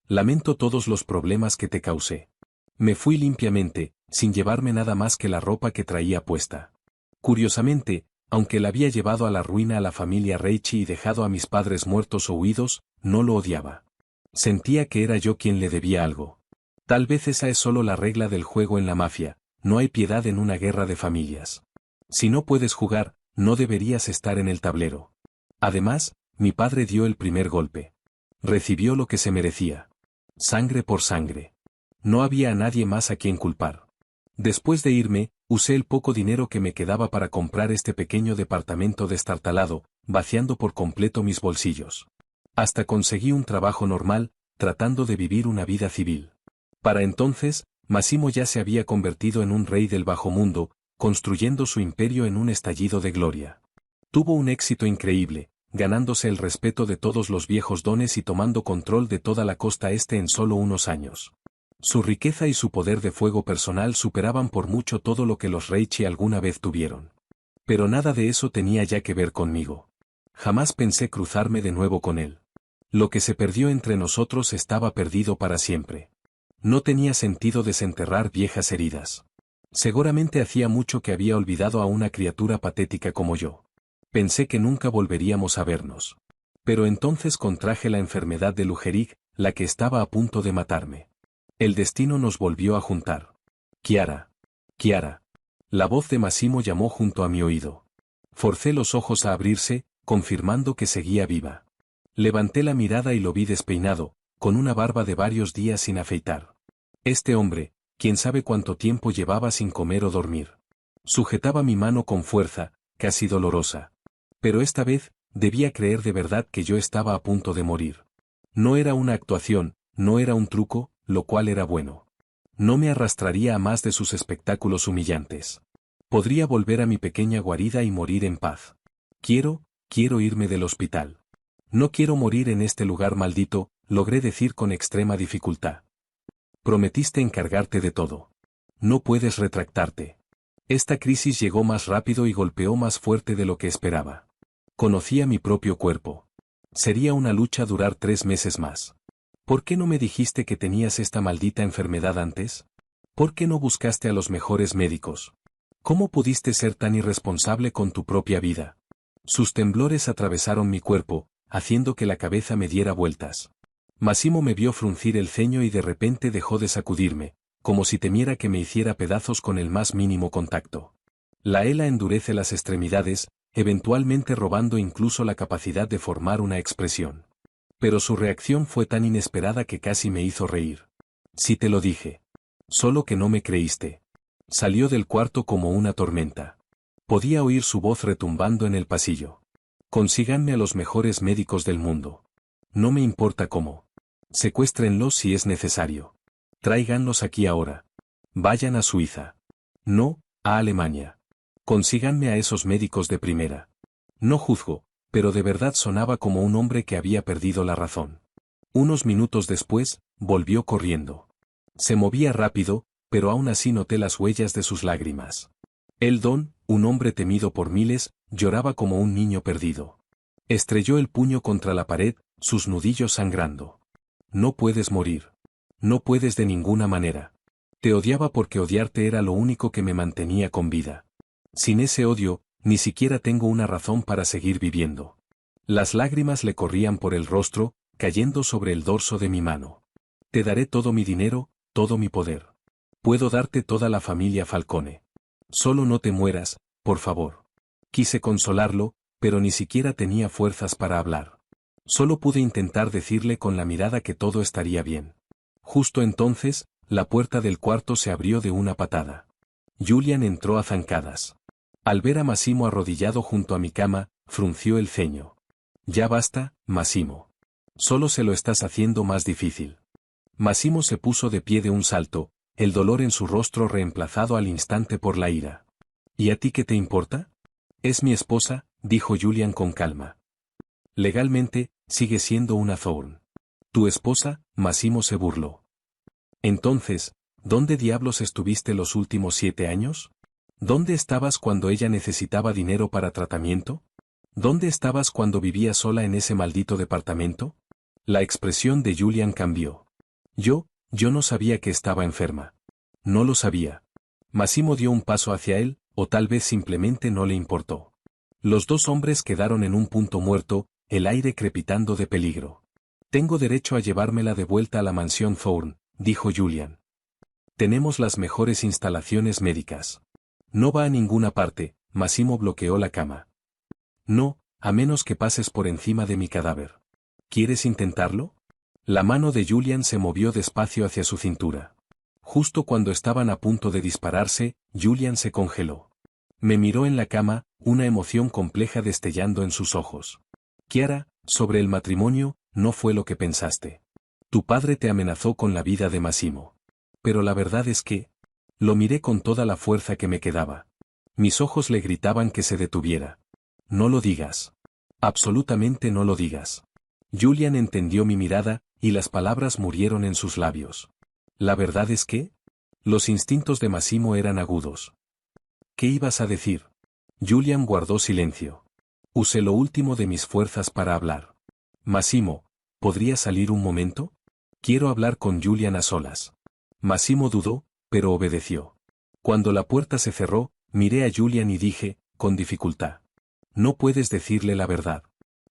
Lamento todos los problemas que te causé. Me fui limpiamente, sin llevarme nada más que la ropa que traía puesta. Curiosamente, aunque la había llevado a la ruina a la familia Reichi y dejado a mis padres muertos o huidos, no lo odiaba. Sentía que era yo quien le debía algo. Tal vez esa es solo la regla del juego en la mafia, no hay piedad en una guerra de familias. Si no puedes jugar, no deberías estar en el tablero. Además, mi padre dio el primer golpe. Recibió lo que se merecía. Sangre por sangre. No había a nadie más a quien culpar. Después de irme, usé el poco dinero que me quedaba para comprar este pequeño departamento destartalado, vaciando por completo mis bolsillos. Hasta conseguí un trabajo normal, tratando de vivir una vida civil. Para entonces, Massimo ya se había convertido en un rey del bajo mundo, construyendo su imperio en un estallido de gloria. Tuvo un éxito increíble, ganándose el respeto de todos los viejos dones y tomando control de toda la costa este en solo unos años. Su riqueza y su poder de fuego personal superaban por mucho todo lo que los Reichi alguna vez tuvieron. Pero nada de eso tenía ya que ver conmigo. Jamás pensé cruzarme de nuevo con él. Lo que se perdió entre nosotros estaba perdido para siempre. No tenía sentido desenterrar viejas heridas. Seguramente hacía mucho que había olvidado a una criatura patética como yo. Pensé que nunca volveríamos a vernos. Pero entonces contraje la enfermedad de Lou Gehrig, la que estaba a punto de matarme. El destino nos volvió a juntar. Chiara. Chiara. La voz de Massimo llamó junto a mi oído. Forcé los ojos a abrirse, confirmando que seguía viva. Levanté la mirada y lo vi despeinado, con una barba de varios días sin afeitar. Este hombre, quién sabe cuánto tiempo llevaba sin comer o dormir. Sujetaba mi mano con fuerza, casi dolorosa. Pero esta vez, debía creer de verdad que yo estaba a punto de morir. No era una actuación, no era un truco, lo cual era bueno. No me arrastraría a más de sus espectáculos humillantes. Podría volver a mi pequeña guarida y morir en paz. Quiero irme del hospital. No quiero morir en este lugar maldito, logré decir con extrema dificultad. Prometiste encargarte de todo. No puedes retractarte. Esta crisis llegó más rápido y golpeó más fuerte de lo que esperaba. Conocía mi propio cuerpo. Sería una lucha durar 3 meses más. ¿Por qué no me dijiste que tenías esta maldita enfermedad antes? ¿Por qué no buscaste a los mejores médicos? ¿Cómo pudiste ser tan irresponsable con tu propia vida? Sus temblores atravesaron mi cuerpo, haciendo que la cabeza me diera vueltas. Massimo me vio fruncir el ceño y de repente dejó de sacudirme, como si temiera que me hiciera pedazos con el más mínimo contacto. La ELA endurece las extremidades, eventualmente robando incluso la capacidad de formar una expresión. Pero su reacción fue tan inesperada que casi me hizo reír. Sí te lo dije. Solo que no me creíste. Salió del cuarto como una tormenta. Podía oír su voz retumbando en el pasillo. Consíganme a los mejores médicos del mundo. No me importa cómo. Secuéstrenlos si es necesario. Tráiganlos aquí ahora. Vayan a Suiza. No, a Alemania. Consíganme a esos médicos de primera. No juzgo, pero de verdad sonaba como un hombre que había perdido la razón. Unos minutos después, volvió corriendo. Se movía rápido, pero aún así noté las huellas de sus lágrimas. Eldon, un hombre temido por miles, lloraba como un niño perdido. Estrelló el puño contra la pared, sus nudillos sangrando. No puedes morir. No puedes de ninguna manera. Te odiaba porque odiarte era lo único que me mantenía con vida. Sin ese odio, ni siquiera tengo una razón para seguir viviendo. Las lágrimas le corrían por el rostro, cayendo sobre el dorso de mi mano. Te daré todo mi dinero, todo mi poder. Puedo darte toda la familia Falcone. Solo no te mueras, por favor. Quise consolarlo, pero ni siquiera tenía fuerzas para hablar. Solo pude intentar decirle con la mirada que todo estaría bien. Justo entonces, la puerta del cuarto se abrió de una patada. Julian entró a zancadas. Al ver a Massimo arrodillado junto a mi cama, frunció el ceño. Ya basta, Massimo. Solo se lo estás haciendo más difícil. Massimo se puso de pie de un salto, el dolor en su rostro reemplazado al instante por la ira. ¿Y a ti qué te importa? Es mi esposa, dijo Julian con calma. Legalmente, sigue siendo una Thorne. Tu esposa, Massimo se burló. Entonces, ¿dónde diablos estuviste los últimos 7 años? ¿Dónde estabas cuando ella necesitaba dinero para tratamiento? ¿Dónde estabas cuando vivía sola en ese maldito departamento? La expresión de Julian cambió. Yo no sabía que estaba enferma. No lo sabía. Massimo dio un paso hacia él, o tal vez simplemente no le importó. Los dos hombres quedaron en un punto muerto, el aire crepitando de peligro. Tengo derecho a llevármela de vuelta a la mansión Thorne, dijo Julian. Tenemos las mejores instalaciones médicas. No va a ninguna parte, Massimo bloqueó la cama. No, a menos que pases por encima de mi cadáver. ¿Quieres intentarlo? La mano de Julian se movió despacio hacia su cintura. Justo cuando estaban a punto de dispararse, Julian se congeló. Me miró en la cama, una emoción compleja destellando en sus ojos. Chiara, sobre el matrimonio, no fue lo que pensaste. Tu padre te amenazó con la vida de Massimo. Pero la verdad es que... Lo miré con toda la fuerza que me quedaba. Mis ojos le gritaban que se detuviera. No lo digas. Absolutamente no lo digas. Julian entendió mi mirada, y las palabras murieron en sus labios. ¿La verdad es que? Los instintos de Massimo eran agudos. ¿Qué ibas a decir? Julian guardó silencio. Usé lo último de mis fuerzas para hablar. Massimo, ¿podría salir un momento? Quiero hablar con Julian a solas. Massimo dudó, pero obedeció. Cuando la puerta se cerró, miré a Julian y dije, con dificultad. No puedes decirle la verdad.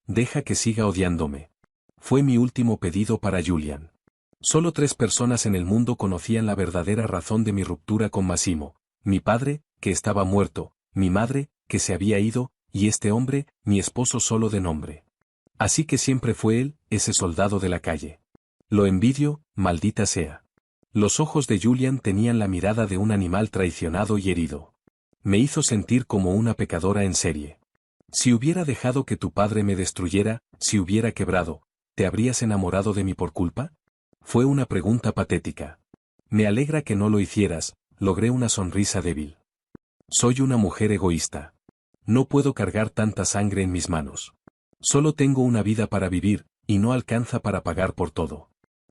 Deja que siga odiándome. Fue mi último pedido para Julian. Solo 3 personas en el mundo conocían la verdadera razón de mi ruptura con Massimo. Mi padre, que estaba muerto, mi madre, que se había ido, y este hombre, mi esposo solo de nombre. Así que siempre fue él, ese soldado de la calle. Lo envidio, maldita sea. Los ojos de Julian tenían la mirada de un animal traicionado y herido. Me hizo sentir como una pecadora en serie. Si hubiera dejado que tu padre me destruyera, si hubiera quebrado, ¿te habrías enamorado de mí por culpa? Fue una pregunta patética. Me alegra que no lo hicieras, logré una sonrisa débil. Soy una mujer egoísta. No puedo cargar tanta sangre en mis manos. Solo tengo una vida para vivir, y no alcanza para pagar por todo.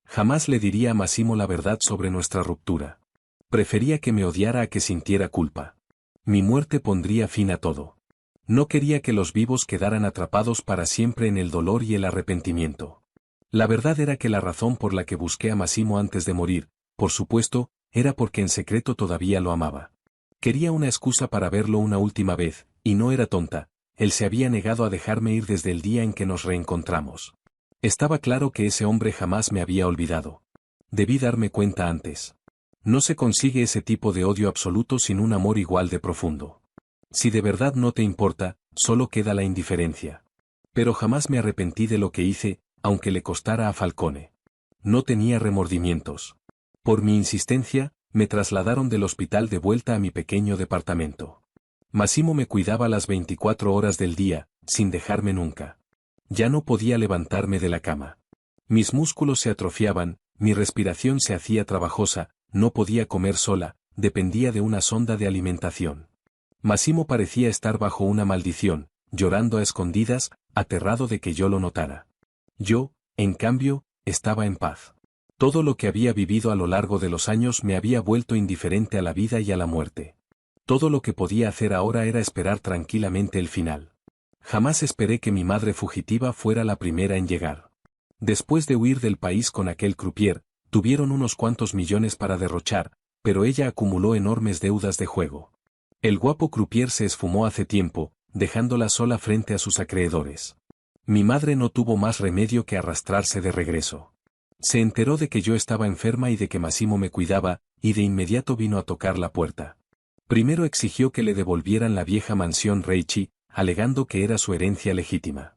Jamás le diría a Massimo la verdad sobre nuestra ruptura. Prefería que me odiara a que sintiera culpa. Mi muerte pondría fin a todo. No quería que los vivos quedaran atrapados para siempre en el dolor y el arrepentimiento. La verdad era que la razón por la que busqué a Massimo antes de morir, por supuesto, era porque en secreto todavía lo amaba. Quería una excusa para verlo una última vez, y no era tonta, él se había negado a dejarme ir desde el día en que nos reencontramos. Estaba claro que ese hombre jamás me había olvidado. Debí darme cuenta antes. No se consigue ese tipo de odio absoluto sin un amor igual de profundo. Si de verdad no te importa, solo queda la indiferencia. Pero jamás me arrepentí de lo que hice, aunque le costara a Falcone. No tenía remordimientos. Por mi insistencia, me trasladaron del hospital de vuelta a mi pequeño departamento. Massimo me cuidaba las 24 horas del día, sin dejarme nunca. Ya no podía levantarme de la cama. Mis músculos se atrofiaban, mi respiración se hacía trabajosa, no podía comer sola, dependía de una sonda de alimentación. Massimo parecía estar bajo una maldición, llorando a escondidas, aterrado de que yo lo notara. Yo, en cambio, estaba en paz. Todo lo que había vivido a lo largo de los años me había vuelto indiferente a la vida y a la muerte. Todo lo que podía hacer ahora era esperar tranquilamente el final. Jamás esperé que mi madre fugitiva fuera la primera en llegar. Después de huir del país con aquel croupier, tuvieron unos cuantos millones para derrochar, pero ella acumuló enormes deudas de juego. El guapo croupier se esfumó hace tiempo, dejándola sola frente a sus acreedores. Mi madre no tuvo más remedio que arrastrarse de regreso. Se enteró de que yo estaba enferma y de que Massimo me cuidaba, y de inmediato vino a tocar la puerta. Primero exigió que le devolvieran la vieja mansión Reichi, alegando que era su herencia legítima.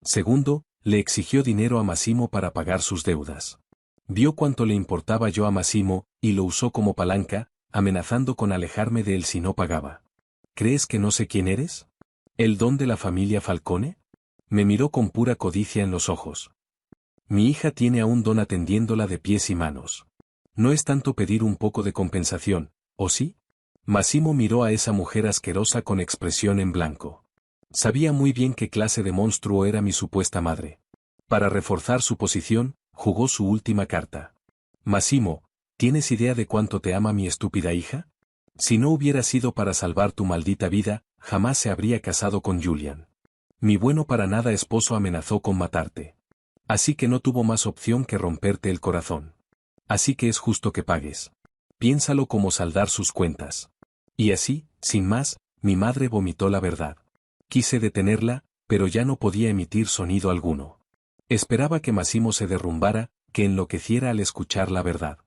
Segundo, le exigió dinero a Massimo para pagar sus deudas. Vio cuánto le importaba yo a Massimo, y lo usó como palanca, amenazando con alejarme de él si no pagaba. ¿Crees que no sé quién eres? ¿El don de la familia Falcone? Me miró con pura codicia en los ojos. Mi hija tiene a un don atendiéndola de pies y manos. No es tanto pedir un poco de compensación, ¿o sí? Massimo miró a esa mujer asquerosa con expresión en blanco. Sabía muy bien qué clase de monstruo era mi supuesta madre. Para reforzar su posición, jugó su última carta. Massimo, ¿Tienes idea de cuánto te ama mi estúpida hija? Si no hubiera sido para salvar tu maldita vida, jamás se habría casado con Julian. Mi bueno para nada esposo amenazó con matarte. Así que no tuvo más opción que romperte el corazón. Así que es justo que pagues. Piénsalo como saldar sus cuentas. Y así, sin más, mi madre vomitó la verdad. Quise detenerla, pero ya no podía emitir sonido alguno. Esperaba que Massimo se derrumbara, que enloqueciera al escuchar la verdad.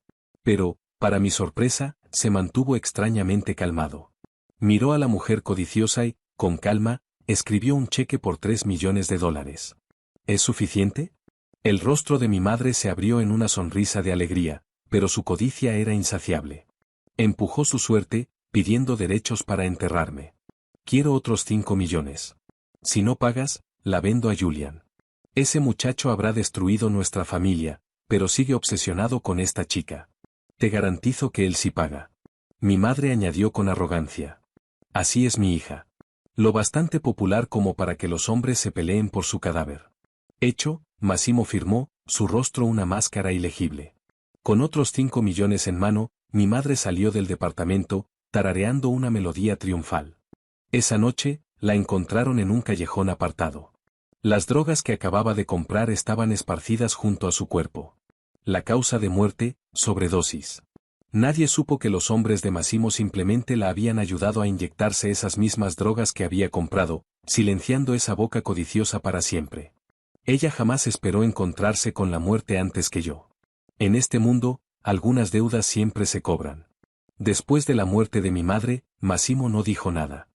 Pero, para mi sorpresa, se mantuvo extrañamente calmado. Miró a la mujer codiciosa y, con calma, escribió un cheque por $3 millones. ¿Es suficiente? El rostro de mi madre se abrió en una sonrisa de alegría, pero su codicia era insaciable. Empujó su suerte, pidiendo derechos para enterrarme. Quiero otros 5 millones. Si no pagas, la vendo a Julian. Ese muchacho habrá destruido nuestra familia, pero sigue obsesionado con esta chica. Te garantizo que él sí paga. Mi madre añadió con arrogancia. Así es mi hija. Lo bastante popular como para que los hombres se peleen por su cadáver. Hecho, Massimo firmó, su rostro una máscara ilegible. Con otros 5 millones en mano, mi madre salió del departamento, tarareando una melodía triunfal. Esa noche, la encontraron en un callejón apartado. Las drogas que acababa de comprar estaban esparcidas junto a su cuerpo. La causa de muerte, sobredosis. Nadie supo que los hombres de Massimo simplemente la habían ayudado a inyectarse esas mismas drogas que había comprado, silenciando esa boca codiciosa para siempre. Ella jamás esperó encontrarse con la muerte antes que yo. En este mundo, algunas deudas siempre se cobran. Después de la muerte de mi madre, Massimo no dijo nada.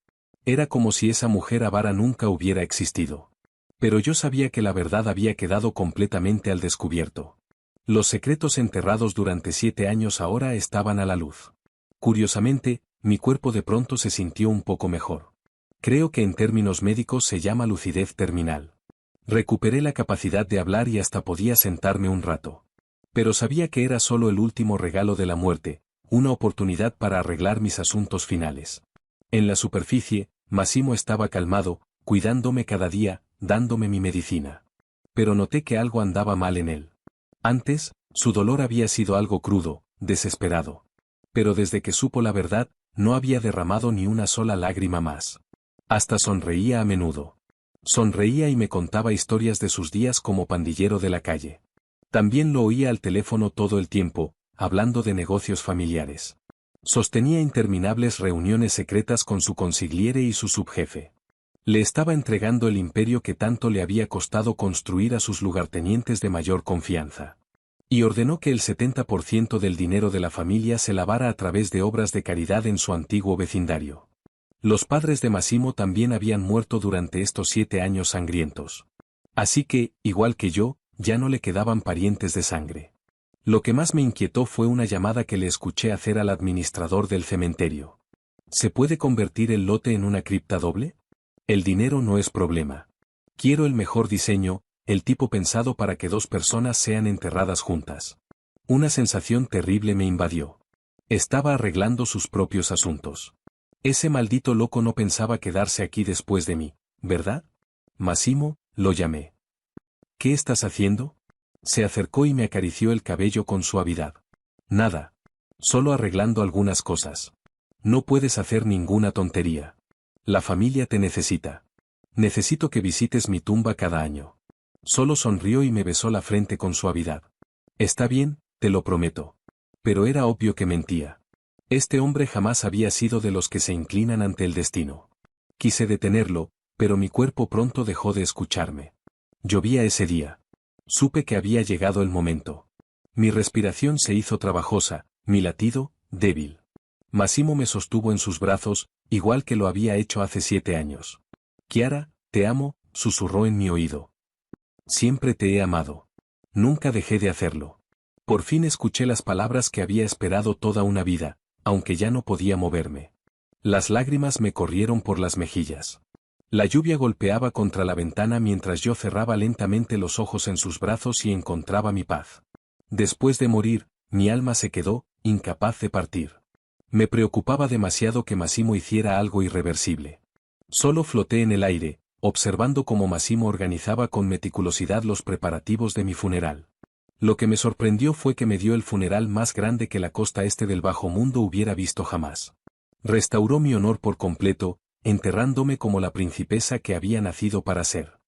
Era como si esa mujer avara nunca hubiera existido. Pero yo sabía que la verdad había quedado completamente al descubierto. Los secretos enterrados durante 7 años ahora estaban a la luz. Curiosamente, mi cuerpo de pronto se sintió un poco mejor. Creo que en términos médicos se llama lucidez terminal. Recuperé la capacidad de hablar y hasta podía sentarme un rato. Pero sabía que era solo el último regalo de la muerte, una oportunidad para arreglar mis asuntos finales. En la superficie, Massimo estaba calmado, cuidándome cada día, dándome mi medicina. Pero noté que algo andaba mal en él. Antes, su dolor había sido algo crudo, desesperado. Pero desde que supo la verdad, no había derramado ni una sola lágrima más. Hasta sonreía a menudo. Sonreía y me contaba historias de sus días como pandillero de la calle. También lo oía al teléfono todo el tiempo, hablando de negocios familiares. Sostenía interminables reuniones secretas con su consigliere y su subjefe. Le estaba entregando el imperio que tanto le había costado construir a sus lugartenientes de mayor confianza. Y ordenó que el 70% del dinero de la familia se lavara a través de obras de caridad en su antiguo vecindario. Los padres de Massimo también habían muerto durante estos 7 años sangrientos. Así que, igual que yo, ya no le quedaban parientes de sangre. Lo que más me inquietó fue una llamada que le escuché hacer al administrador del cementerio. ¿Se puede convertir el lote en una cripta doble? El dinero no es problema. Quiero el mejor diseño, el tipo pensado para que 2 personas sean enterradas juntas. Una sensación terrible me invadió. Estaba arreglando sus propios asuntos. Ese maldito loco no pensaba quedarse aquí después de mí, ¿verdad? Massimo, lo llamé. ¿Qué estás haciendo? Se acercó y me acarició el cabello con suavidad. Nada. Solo arreglando algunas cosas. No puedes hacer ninguna tontería. La familia te necesita. Necesito que visites mi tumba cada año. Solo sonrió y me besó la frente con suavidad. Está bien, te lo prometo. Pero era obvio que mentía. Este hombre jamás había sido de los que se inclinan ante el destino. Quise detenerlo, pero mi cuerpo pronto dejó de escucharme. Llovía ese día. Supe que había llegado el momento. Mi respiración se hizo trabajosa, mi latido, débil. Massimo me sostuvo en sus brazos, igual que lo había hecho hace 7 años. Chiara, te amo, susurró en mi oído. Siempre te he amado. Nunca dejé de hacerlo. Por fin escuché las palabras que había esperado toda una vida, aunque ya no podía moverme. Las lágrimas me corrieron por las mejillas. La lluvia golpeaba contra la ventana mientras yo cerraba lentamente los ojos en sus brazos y encontraba mi paz. Después de morir, mi alma se quedó, incapaz de partir. Me preocupaba demasiado que Massimo hiciera algo irreversible. Solo floté en el aire, observando cómo Massimo organizaba con meticulosidad los preparativos de mi funeral. Lo que me sorprendió fue que me dio el funeral más grande que la costa este del bajo mundo hubiera visto jamás. Restauró mi honor por completo, enterrándome como la principesa que había nacido para ser.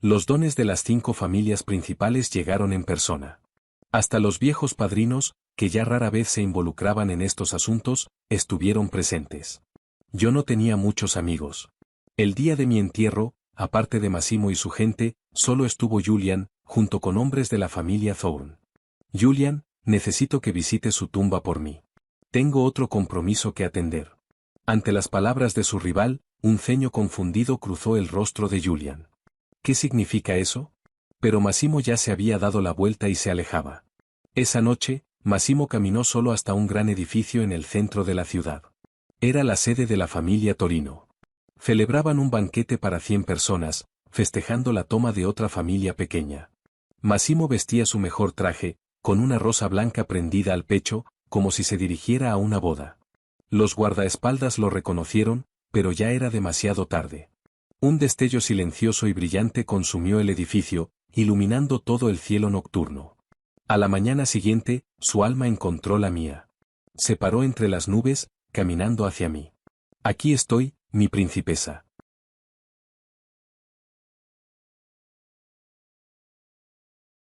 Los dones de las 5 familias principales llegaron en persona. Hasta los viejos padrinos, que ya rara vez se involucraban en estos asuntos, estuvieron presentes. Yo no tenía muchos amigos. El día de mi entierro, aparte de Massimo y su gente, solo estuvo Julian, junto con hombres de la familia Thorne. Julian, necesito que visite su tumba por mí. Tengo otro compromiso que atender. Ante las palabras de su rival, un ceño confundido cruzó el rostro de Julian. ¿Qué significa eso? Pero Massimo ya se había dado la vuelta y se alejaba. Esa noche, Massimo caminó solo hasta un gran edificio en el centro de la ciudad. Era la sede de la familia Torino. Celebraban un banquete para 100 personas, festejando la toma de otra familia pequeña. Massimo vestía su mejor traje, con una rosa blanca prendida al pecho, como si se dirigiera a una boda. Los guardaespaldas lo reconocieron, pero ya era demasiado tarde. Un destello silencioso y brillante consumió el edificio, iluminando todo el cielo nocturno. A la mañana siguiente, su alma encontró la mía. Se paró entre las nubes, caminando hacia mí. Aquí estoy, mi principesa.